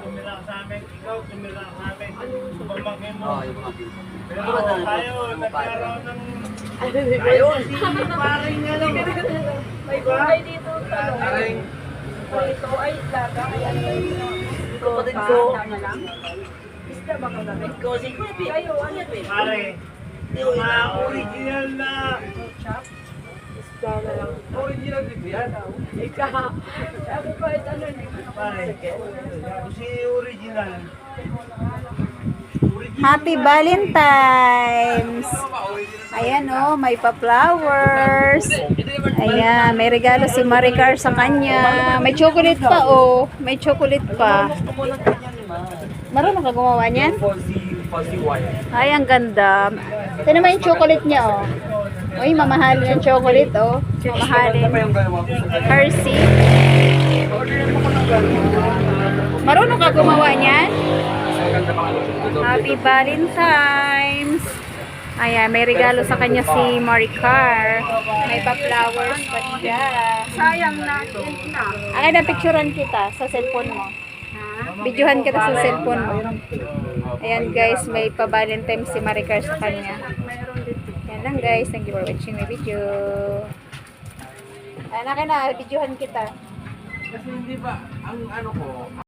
tumira sa amin, ikaw tumira sa amin. Pamangkin mo. Oo, yung mga people. Pero tayo, nagkaroon ng... Ayun, si paring ano. May bahay dito. Paring. Ito ay daga. Ito Kapatid ko. na lang. Isda ba ka gamit? Ikaw si Kobe. Kayo, ano ba? Pare, yung mga original na... Chop? Isda na lang. Original dito yan. Ika. Sabi ko, ito ano ni Pare, si original. Happy Valentine's! Ayan oh, may pa-flowers. Ayan, may regalo si Maricar sa kanya. May chocolate pa oh. May chocolate pa. Marunong ka gumawa niyan? Fuzzy white. Ay, ang ganda. Ito naman yung chocolate niya oh. Uy, mamahalin yung chocolate oh. Mamahalin. Ano pa yung galawa ko sa Hershey. Marunong ka gumawa niyan? Happy Valentine's! Ayan, may regalo sa kanya si Maricar. May pa-flowers pa siya. sayang na. Yan na. Akin na picturean kita sa cellphone mo. Videohan kita sa cellphone mo. Ayan guys, may pa-Valentine's si Maricar sa kanya. Yan lang guys. Thank you for watching my video. Ayan, akin na. Videohan kita. Kasi hindi ba, ang ano ko,